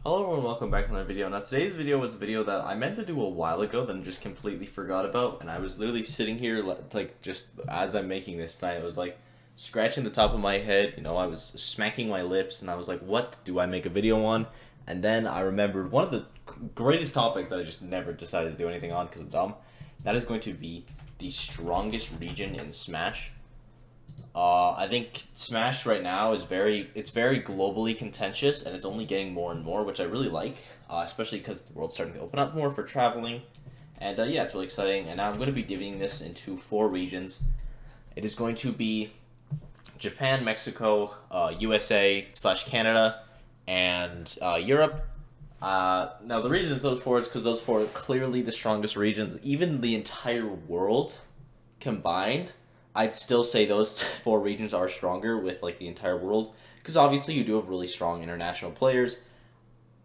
Hello everyone, welcome back to another video. Now today's video was a video that I meant to do a while ago, then just completely forgot about, and I was literally sitting here like just as I'm making this tonight, I was like scratching the top of my head, I was smacking my lips, and I was like, what do I make a video on? And then I remembered one of the greatest topics that I just never decided to do anything on because I'm dumb. That is going to be the strongest region in Smash. I think Smash right now is it's very globally contentious, and it's only getting more and more, which I really like, especially because the world's starting to open up more for traveling, and yeah, it's really exciting. And now I'm going to be dividing this into 4 regions. It is going to be Japan, Mexico, USA/Canada, and Europe. Now the reasons those 4 is because those 4 are clearly the strongest regions, even the entire world combined. I'd still say those 4 regions are stronger with like the entire world because obviously you do have really strong international players.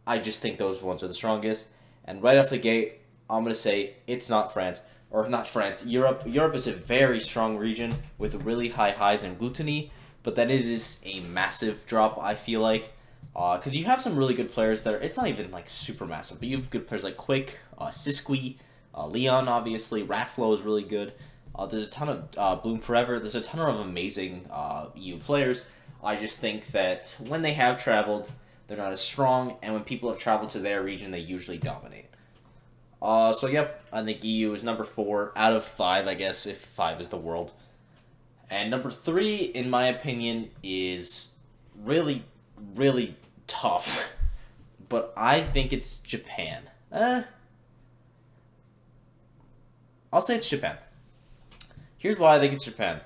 I just think those ones are the strongest. And right off the gate, I'm gonna say it's not France or not France. Europe. Europe is a very strong region with really high highs and gluttony, but then it is a massive drop. I feel like because you have some really good players that are. It's not even like super massive, but you have good players like Quick, Siskwe, Leon. Obviously, Ratflow is really good. There's a ton of Bloom Forever. There's a ton of amazing EU players. I just think that when they have traveled, they're not as strong, and when people have traveled to their region, they usually dominate. So yep, I think EU is number 4 out of 5, I guess, if 5 is the world. And number 3, in my opinion, is really, really tough. But I think it's Japan. I'll say it's Japan. Here's why I think it's Japan.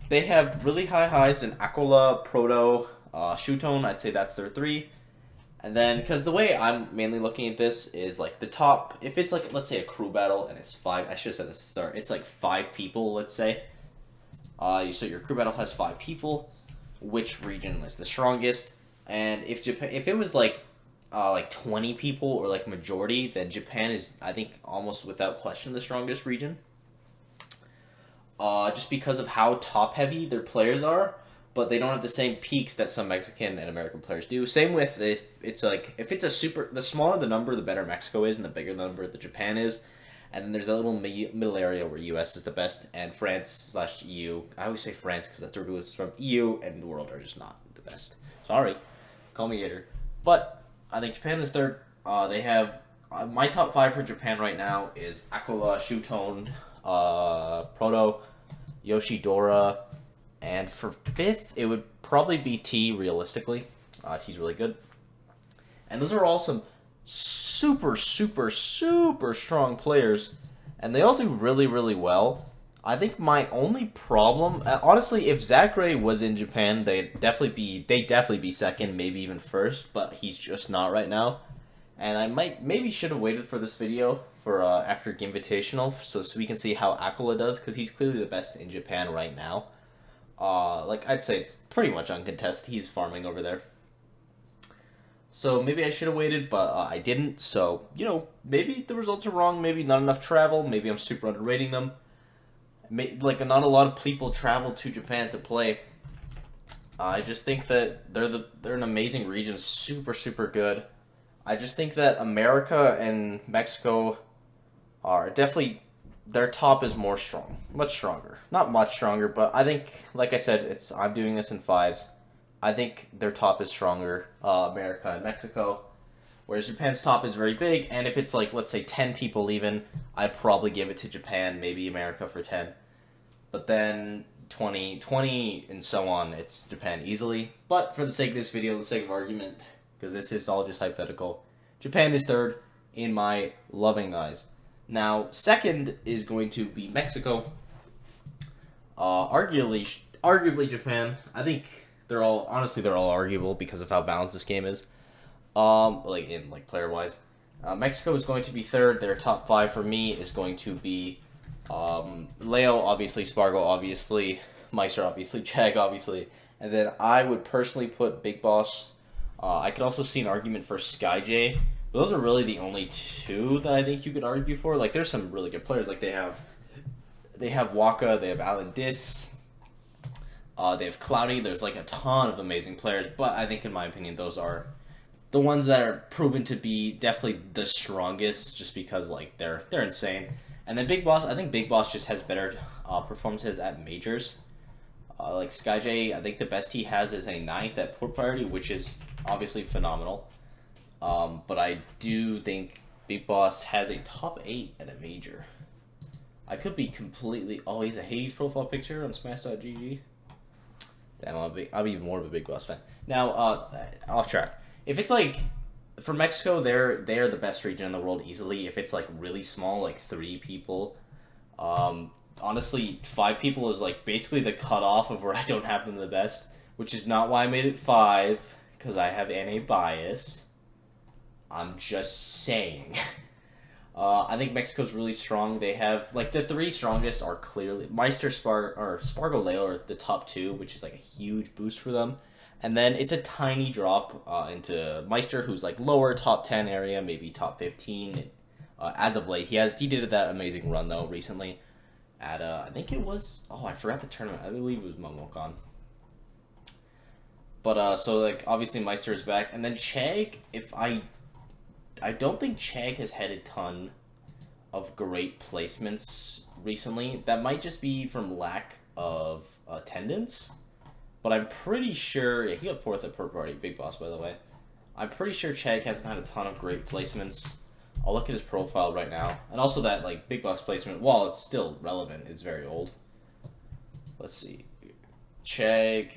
They have really high highs in Aquila, Proto, Shuton. I'd say that's their 3. And then, because the way I'm mainly looking at this is like the top, if it's like, let's say a crew battle and it's 5, I should have said this at the start, it's like 5 people, let's say. So your crew battle has 5 people. Which region is the strongest? And if it was like 20 people or like majority, then Japan is, I think, almost without question the strongest region. Just because of how top heavy their players are, but they don't have the same peaks that some Mexican and American players do. Same with if it's a super, the smaller the number, the better Mexico is, and the bigger the number the Japan is. And then there's that little middle area where US is the best, and France/EU. I always say France because that's where it's from. EU and the world are just not the best. Sorry, call me hater. But I think Japan is third. They have my top 5 for Japan right now is Aquila, Shuton, Proto, Yoshidora, and for 5th, it would probably be T, realistically. T's really good. And those are all some super, super, super strong players, and they all do really, really well. I think my only problem, honestly, if Zachary was in Japan, they'd definitely be second, maybe even first, but he's just not right now. And I maybe should have waited for this video for after Invitational, so we can see how Aquila does, because he's clearly the best in Japan right now. Like, I'd say it's pretty much uncontested. He's farming over there. So maybe I should have waited, but I didn't. So, maybe the results are wrong. Maybe not enough travel. Maybe I'm super underrating them. Like, not a lot of people travel to Japan to play. I just think that they're an amazing region. Super, super good. I just think that America and Mexico are definitely, their top is more strong, much stronger. Not much stronger, but I think, like I said, I'm doing this in 5s. I think their top is stronger, America and Mexico, whereas Japan's top is very big, and if it's like, let's say 10 people even, I'd probably give it to Japan, maybe America for 10. But then 20, and so on, it's Japan easily. But for the sake of this video, the sake of argument, because this is all just hypothetical, Japan is third in my loving eyes. Now, second is going to be Mexico. Arguably Japan. I think they're all arguable because of how balanced this game is. Like player wise, Mexico is going to be third. Their top 5 for me is going to be Leo, obviously, Spargo, obviously, Meister, obviously, Jag, obviously, and then I would personally put Big Boss. I could also see an argument for SkyJ. But those are really the only 2 that I think you could argue for. Like, there's some really good players. Like, they have Waka, they have Alan Dis, they have Cloudy. There's like a ton of amazing players, but I think, in my opinion, those are the ones that are proven to be definitely the strongest, just because like they're insane. And then Big Boss, I think Big Boss just has better performances at majors. Like SkyJ, I think the best he has is a ninth at port priority, which is obviously phenomenal. But I do think Big Boss has a top 8 at a major. I could be completely... Oh, he's a Hades profile picture on Smash.gg. Damn, I'm even more of a Big Boss fan. Now, off track. If it's like... For Mexico, they're the best region in the world easily. If it's like really small, like 3 people... honestly, 5 people is like basically the cutoff of where I don't have them the best. Which is not why I made it 5, because I have NA bias. I'm just saying. I think Mexico's really strong. They have, like, the 3 strongest are clearly Meister, Spargo, Leo are the top 2, which is like a huge boost for them. And then it's a tiny drop into Meister, who's like lower top 10 area, maybe top 15 as of late. He did that amazing run though recently at I think it was, oh, I forgot the tournament. I believe it was MomoCon. But so like obviously Meister is back, and then Chag, I don't think Chag has had a ton of great placements recently. That might just be from lack of attendance. But I'm pretty sure... Yeah, he got 4th at Purple Party. Big Boss, by the way. I'm pretty sure Chag hasn't had a ton of great placements. I'll look at his profile right now. And also that, like, Big Boss placement, while it's still relevant, is very old. Let's see. Chag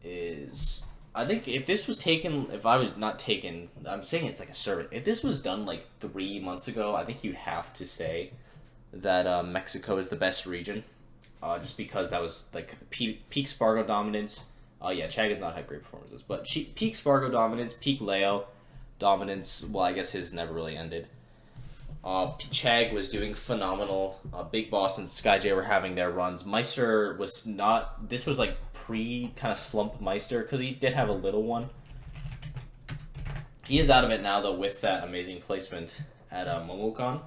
is... I think if this was taken... If I was not taken... I'm saying it's like a survey. If this was done, like, 3 months ago, I think you have to say that Mexico is the best region. Just because that was, like, peak Spargo dominance. Yeah, Chag has not had great performances. But peak Spargo dominance, peak Leo dominance, well, I guess his never really ended. Chag was doing phenomenal. Big Boss and SkyJ were having their runs. Meister was not... This was, like, kind of slump Meister, because he did have a little one. He is out of it now, though, with that amazing placement at MomoCon.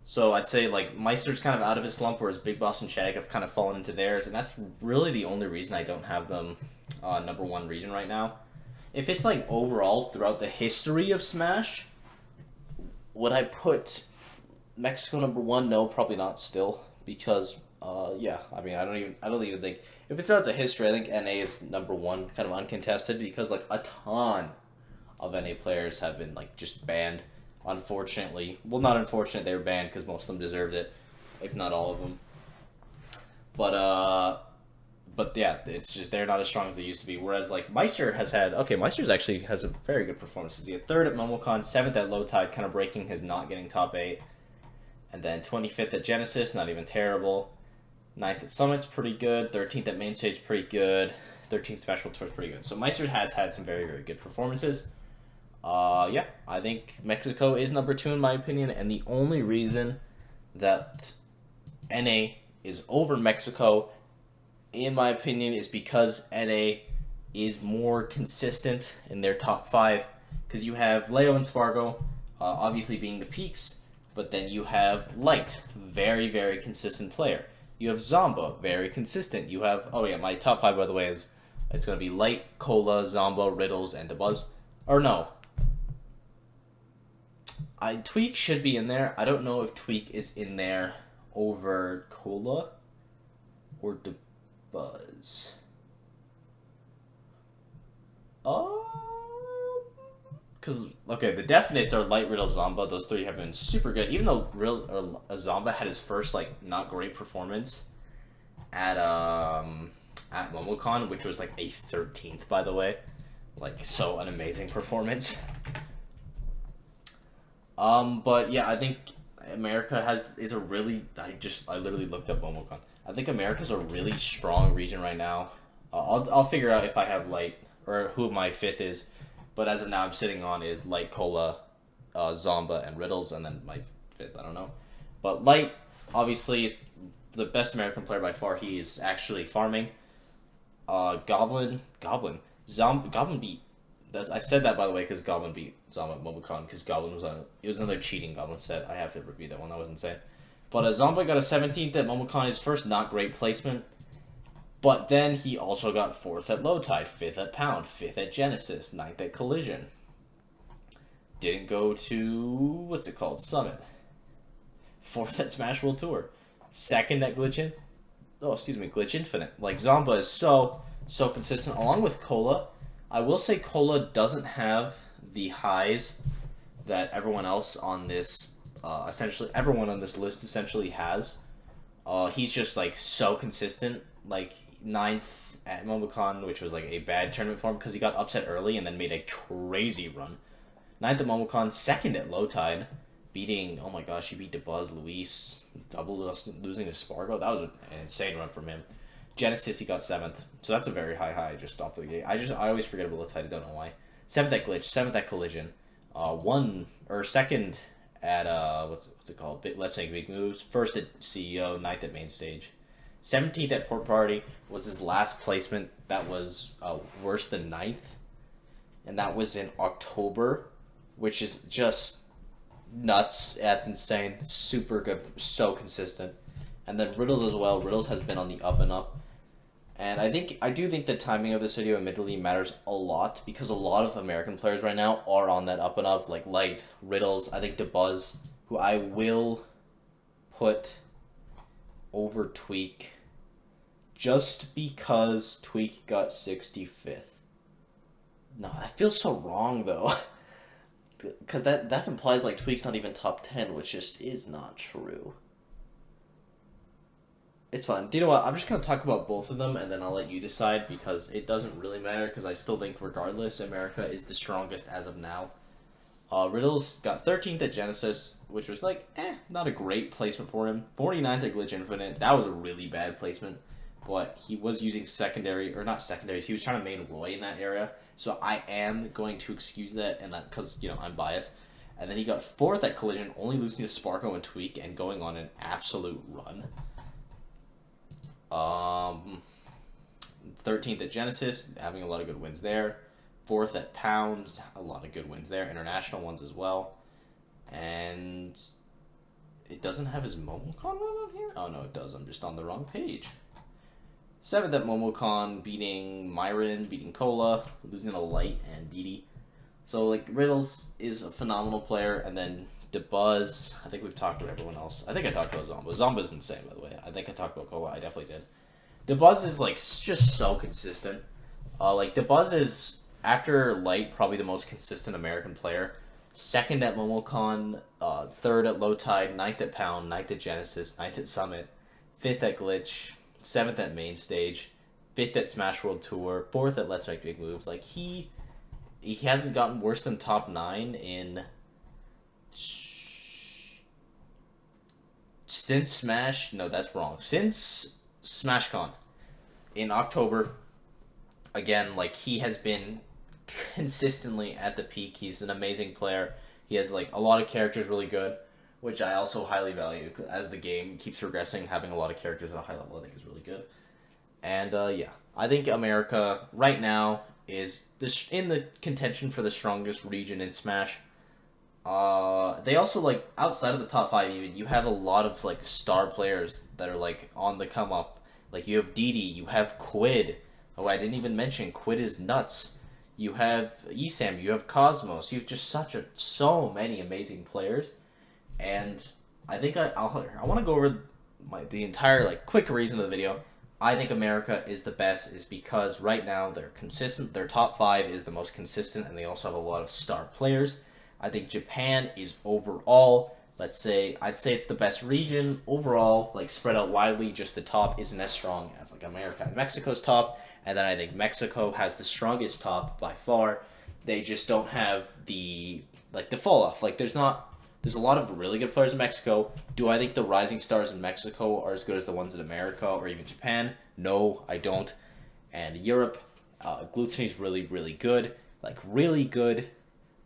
So I'd say, like, Meister's kind of out of his slump, whereas Big Boss and Chag have kind of fallen into theirs, and that's really the only reason I don't have them number 1 region right now. If it's, like, overall throughout the history of Smash, would I put Mexico number 1? No, probably not still, because, yeah, I mean, I don't even think, if it's throughout the history, I think NA is number 1, kind of uncontested, because, like, a ton of NA players have been, like, just banned. Unfortunately. Well, not unfortunate, they were banned because most of them deserved it, if not all of them. But yeah, it's just they're not as strong as they used to be. Whereas, like, Meister Meister's actually has a very good performance. He had 3rd at MomoCon, 7th at Low Tide, kind of breaking his not getting top 8. And then 25th at Genesis, not even terrible. 9th at Summit's pretty good. 13th at Mainstage, pretty good. 13th Smash World Tour's pretty good. So Meister has had some very, very good performances. Yeah, I think Mexico is number 2 in my opinion, and the only reason that NA is over Mexico, in my opinion, is because NA is more consistent in their top 5, because you have Leo and Spargo, obviously being the peaks, but then you have Light, very, very consistent player. You have Zomba, very consistent. You have, oh yeah, my top 5, by the way, is, it's going to be Light, Cola, Zomba, Riddles, and Dabuz. Or no. Tweak should be in there. I don't know if Tweak is in there over Cola or Dabuz. Because, okay, the definites are Light, Riddle, Zomba. Those 3 have been super good. Even though Zomba had his first, like, not great performance at MomoCon, which was, like, a 13th, by the way. Like, so an amazing performance. But yeah, I think America is a really, I literally looked up MomoCon. I think America's a really strong region right now. I'll figure out if I have Light, or who my 5th is, but as of now I'm sitting on is Light, Cola, Zomba, and Riddles, and then my 5th, I don't know. But Light, obviously, the best American player by far. He is actually farming. Goblin beat... I said that, by the way, because Goblin beat Zomba at MomoCon, because Goblin was on... It was another cheating Goblin set. I have to review that one. That was insane. But Zomba got a 17th at MomoCon, his first not great placement. But then he also got 4th at Low Tide, 5th at Pound, 5th at Genesis, 9th at Collision. Didn't go to, what's it called? Summit. Fourth at Smash World Tour. Second at Glitch Infinite. Like, Zomba is so consistent, along with Cola. I will say Cola doesn't have the highs that everyone else on this, essentially, everyone on this list essentially has. He's just, like, so consistent. Like, ninth at MomoCon, which was, like, a bad tournament for him because he got upset early and then made a crazy run. Ninth at MomoCon, second at Low Tide, beating, oh my gosh, he beat DeBuzz, Luis, double losing to Spargo. That was an insane run from him. Genesis, he got 7th. So that's a very high just off the gate. I always forget about Low Tide, I don't know why. 7th at Glitch, 7th at Collision. Second at, what's it called? Let's Make Big Moves. First at CEO, 9th at Main Stage. 17th at Port Party was his last placement. That was worse than 9th. And that was in October, which is just nuts. That's insane. Super good. So consistent. And then Riddles as well. Riddles has been on the up and up. And I do think the timing of this video admittedly matters a lot because a lot of American players right now are on that up and up, like Light, Riddles, I think DeBuzz, who I will put over Tweak just because Tweak got 65th. No, that feels so wrong though. Because that implies like Tweak's not even top 10, which just is not true. It's fine. Do you know what? I'm just going to talk about both of them, and then I'll let you decide, because it doesn't really matter, because I still think, regardless, America is the strongest as of now. Riddles got 13th at Genesis, which was, like, not a great placement for him. 49th at Glitch Infinite. That was a really bad placement, but he was using not secondaries, he was trying to main Roy in that area, so I am going to excuse that, and that, because, I'm biased. And then he got 4th at Collision, only losing to Sparko and Tweak, and going on an absolute run. 13th at Genesis, having a lot of good wins there. 4th at Pound, a lot of good wins there. International ones as well. And it doesn't have his MomoCon one on here? Oh, no, it does. I'm just on the wrong page. 7th at MomoCon, beating Myron, beating Cola, losing to Light and Didi. So, like, Riddles is a phenomenal player, and then DeBuzz, I think we've talked to everyone else. I think I talked about Zomba. Zomba's insane, by the way. I think I talked about Cola. I definitely did. DeBuzz is, like, just so consistent. DeBuzz is, after Light, probably the most consistent American player. 2nd at MomoCon, 3rd at Low Tide, 9th at Pound, 9th at Genesis, 9th at Summit, 5th at Glitch, 7th at Main Stage, 5th at Smash World Tour, 4th at Let's Make Big Moves. Like, he hasn't gotten worse than top 9 in... Since Smash... No, that's wrong. Since SmashCon in October, again, like, he has been consistently at the peak. He's an amazing player. He has, like, a lot of characters really good, which I also highly value. As the game keeps progressing, having a lot of characters at a high level, I think, is really good. And, yeah, I think America, right now, is in the contention for the strongest region in Smash. They also, like, outside of the top 5 even, you have a lot of, like, star players that are, like, on the come up. Like, you have Didi, you have Quid. Oh, I didn't even mention, Quid is nuts. You have Esam, you have Cosmos, you have just so many amazing players. And I think I want to go over the entire, like, quick reason of the video. I think America is the best is because right now they're consistent. Their top 5 is the most consistent, and they also have a lot of star players. I think Japan is overall, I'd say it's the best region overall, like, spread out widely. Just the top isn't as strong as, like, America and Mexico's top. And then I think Mexico has the strongest top by far. They just don't have the fall off. Like, there's a lot of really good players in Mexico. Do I think the rising stars in Mexico are as good as the ones in America or even Japan? No, I don't. And Europe, Glutony's really, really good. Like, really good.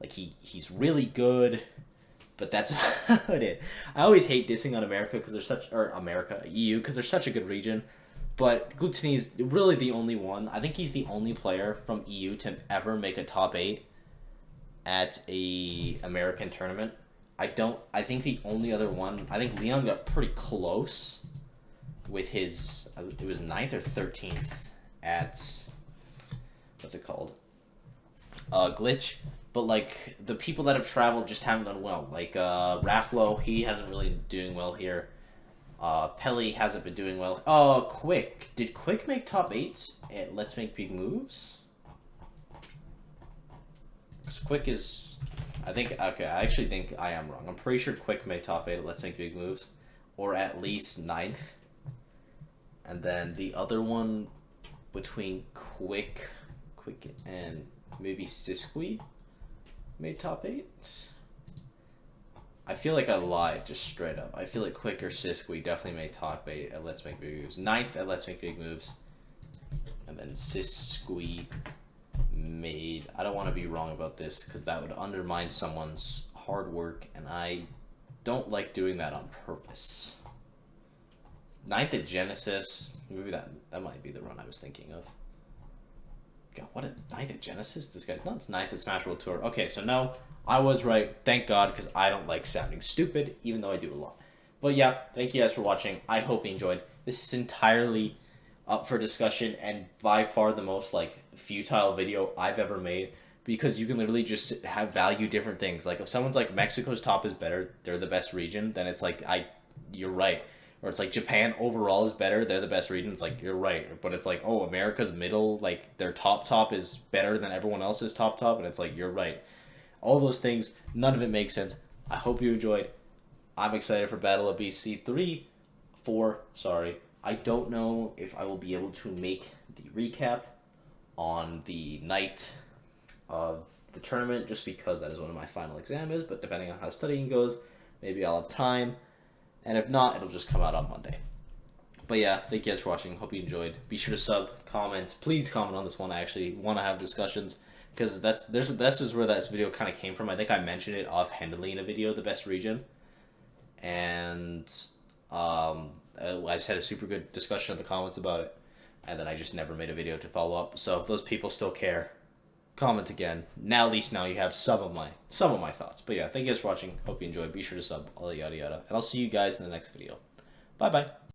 Like, he's really good, but that's about it. I always hate dissing on America because EU, because they're such a good region. But Glutony is really the only one. I think he's the only player from EU to ever make a top 8 at a American tournament. I think the only other one, I think Leon got pretty close with his, it was 9th or 13th at, what's it called? Glitch. but like the people that have traveled just haven't done well. Like Rafflo, he hasn't really been doing well here. Pelly hasn't been doing well. Oh, Quick. Did Quick make top 8 at Let's Make Big Moves? Because Quick is... I think... Okay, I actually think I am wrong. I'm pretty sure Quick made top 8 at Let's Make Big Moves. Or at least 9th. And then the other one between Quick and maybe Sisqui made top 8. I feel like I lied just straight up. I feel like Quick or Sisqui definitely made top 8 at Let's Make Big Moves. 9th at Let's Make Big Moves. And then Sisqui made... I don't want to be wrong about this because that would undermine someone's hard work, and I don't like doing that on purpose. 9th at Genesis. Maybe that might be the run I was thinking of. God, what a 9th at Genesis? This guy's nuts. 9th at Smash World Tour. Okay, so no, I was right. Thank God, because I don't like sounding stupid, even though I do a lot. But yeah, thank you guys for watching. I hope you enjoyed. This is entirely up for discussion and by far the most like futile video I've ever made, because you can literally just have value different things. Like if someone's like Mexico's top is better, they're the best region, then it's like you're right. Or it's like Japan overall is better, they're the best region, it's like you're right. But it's like, oh, America's middle, like their top is better than everyone else's top, and it's like you're right. All those things, none of it makes sense. I hope you enjoyed. I'm excited for Battle of BC 4, sorry. I don't know if I will be able to make the recap on the night of the tournament, just because that is when my final exam is, but depending on how studying goes, maybe I'll have time. And if not, it'll just come out on Monday. But yeah, thank you guys for watching. Hope you enjoyed. Be sure to sub, comment. Please comment on this one. I actually want to have discussions, because this is where that video kind of came from. I think I mentioned it offhandedly in a video, the best region. And I just had a super good discussion in the comments about it. And then I just never made a video to follow up. So if those people still care, comment again. Now at least now you have some of my thoughts. But yeah, thank you guys for watching. Hope you enjoyed. Be sure to sub, all the yada yada. And I'll see you guys in the next video. Bye bye.